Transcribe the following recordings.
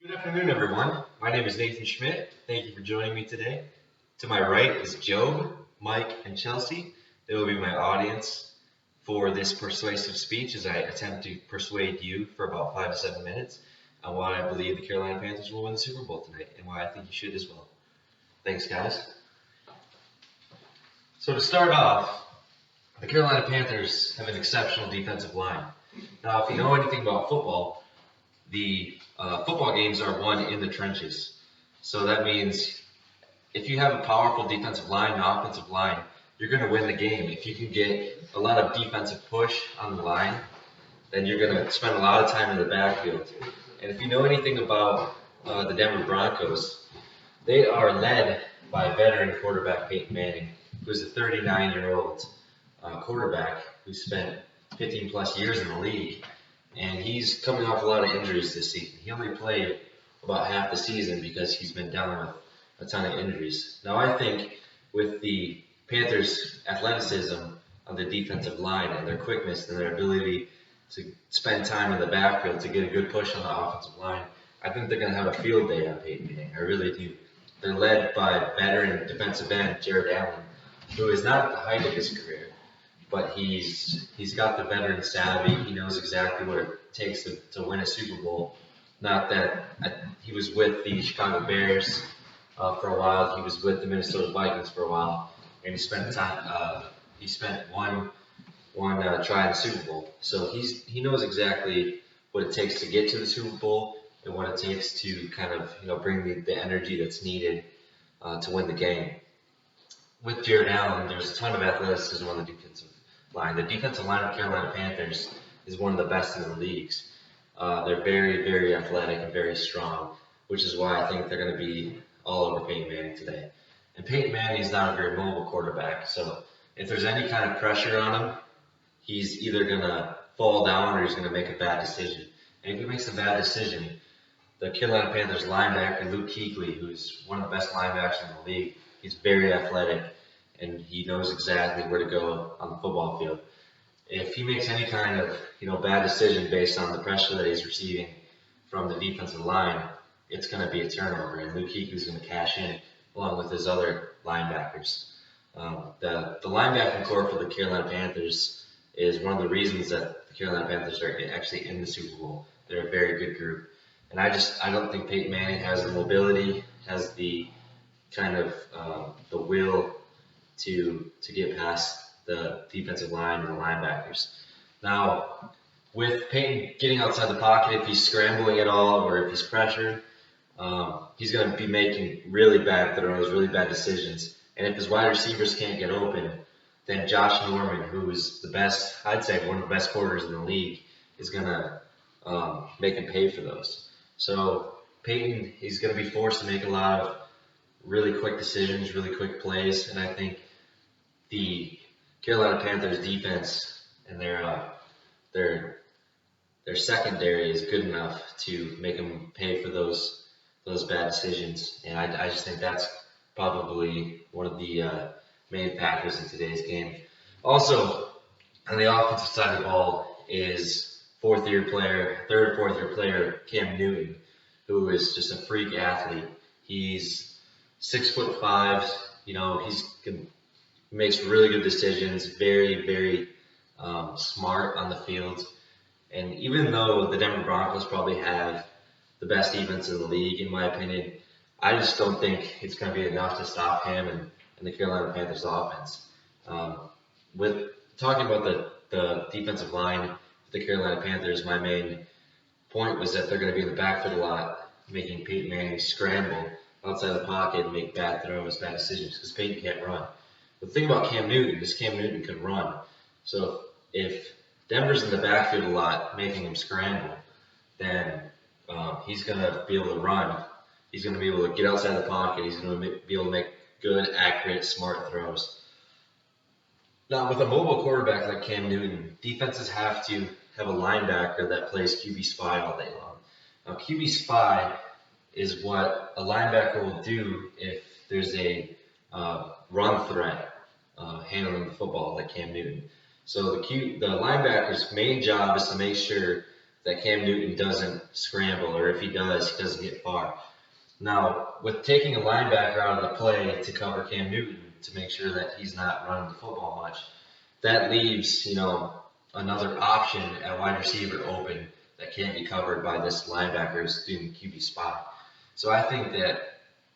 Good afternoon, everyone. My name is Nathan Schmitt. Thank you for joining me today. To my right is Job, Mike, and Chelsea. They will be my audience for this persuasive speech as I attempt to persuade you for about 5 to 7 minutes on why I believe the Carolina Panthers will win the Super Bowl tonight and why I think you should as well. Thanks, guys. So to start off, the Carolina Panthers have an exceptional defensive line. Now, if you know anything about football, the football games are won in the trenches. So that means if you have a powerful defensive line and offensive line, you're going to win the game. If you can get a lot of defensive push on the line, then you're going to spend a lot of time in the backfield. And if you know anything about the Denver Broncos, they are led by veteran quarterback Peyton Manning, who's a 39-year-old quarterback who spent 15 plus years in the league. And he's coming off a lot of injuries this season. He only played about half the season because he's been down with a ton of injuries. Now, I think with the Panthers' athleticism on the defensive line and their quickness and their ability to spend time in the backfield to get a good push on the offensive line, I think they're going to have a field day on Peyton Manning. I really do. They're led by veteran defensive end Jared Allen, who is not at the height of his career, but he's got the veteran savvy. He knows exactly what it takes to win a Super Bowl. Not that he was with the Chicago Bears for a while. He was with the Minnesota Vikings for a while, and he spent time. He spent one try in the Super Bowl. So he knows exactly what it takes to get to the Super Bowl and what it takes to kind of bring the energy that's needed to win the game. With Jared Allen, there's a ton of athleticism on the defensive line. The defensive line of Carolina Panthers is one of the best in the leagues. They're very, very athletic and very strong, which is why I think they're going to be all over Peyton Manning today. And Peyton Manning is not a very mobile quarterback, so if there's any kind of pressure on him, he's either going to fall down or he's going to make a bad decision. And if he makes a bad decision, the Carolina Panthers linebacker Luke Kuechly, who's one of the best linebackers in the league, he's very athletic, and he knows exactly where to go on the football field. If he makes any kind of bad decision based on the pressure that he's receiving from the defensive line, it's going to be a turnover, and Luke Kuechly's going to cash in along with his other linebackers. The linebacking core for the Carolina Panthers is one of the reasons that the Carolina Panthers are actually in the Super Bowl. They're a very good group, and I don't think Peyton Manning has the mobility, has the kind of the will to get past the defensive line and the linebackers. Now, with Peyton getting outside the pocket, if he's scrambling at all or if he's pressured, he's going to be making really bad throws, really bad decisions. And if his wide receivers can't get open, then Josh Norman, who is the best, I'd say one of the best quarters in the league, is going to make him pay for those. So Peyton, he's going to be forced to make a lot of really quick decisions, really quick plays, and I think the Carolina Panthers defense and their secondary is good enough to make them pay for those bad decisions, and I just think that's probably one of the main factors in today's game. Also, on the offensive side of the ball is third or fourth year player Cam Newton, who is just a freak athlete. He's 6'5", he makes really good decisions, very, very smart on the field. And even though the Denver Broncos probably have the best defense in the league, in my opinion, I just don't think it's going to be enough to stop him and the Carolina Panthers offense. With talking about the defensive line for the Carolina Panthers, my main point was that they're going to be in the backfield a lot, making Peyton Manning scramble outside the pocket and make bad throws, bad decisions, because Peyton can't run. The thing about Cam Newton is Cam Newton can run. So if Denver's in the backfield a lot, making him scramble, then he's going to be able to run. He's going to be able to get outside the pocket. He's going to be able to make good, accurate, smart throws. Now, with a mobile quarterback like Cam Newton, defenses have to have a linebacker that plays QB spy all day long. Now, QB spy is what a linebacker will do if there's a run threat handling the football like Cam Newton. So the linebacker's main job is to make sure that Cam Newton doesn't scramble, or if he doesn't get far. Now, with taking a linebacker out of the play to cover Cam Newton to make sure that he's not running the football much, that leaves, another option at wide receiver open that can't be covered by this linebackers doing the QB spot. So I think that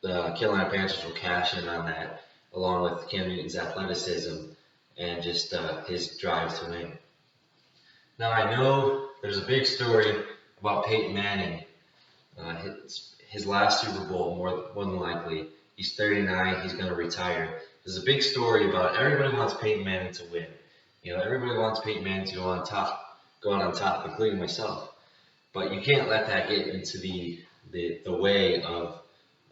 the Carolina Panthers will cash in on that, along with Cam Newton's athleticism and just his drive to win. Now, I know there's a big story about Peyton Manning. His last Super Bowl, more than likely. He's 39. He's going to retire. There's a big story about everybody wants Peyton Manning to win. Everybody wants Peyton Manning to go out on top, including myself. But you can't let that get into the way of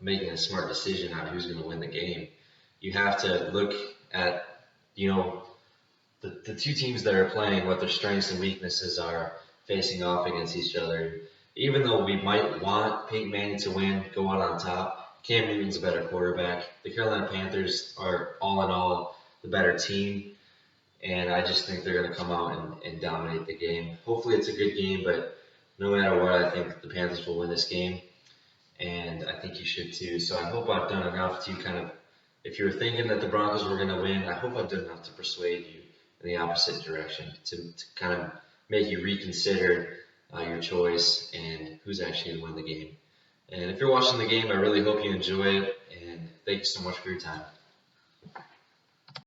making a smart decision on who's going to win the game. You have to look at, the two teams that are playing, what their strengths and weaknesses are facing off against each other. Even though we might want Peyton Manning to win, go out on top, Cam Newton's a better quarterback. The Carolina Panthers are, all in all, the better team. And I just think they're going to come out and dominate the game. Hopefully it's a good game, but no matter what, I think the Panthers will win this game. And I think you should too. So I hope I've done enough to kind of, if you were thinking that the Broncos were going to win, I hope I've done enough to persuade you in the opposite direction, to kind of make you reconsider your choice and who's actually going to win the game. And if you're watching the game, I really hope you enjoy it. And thank you so much for your time.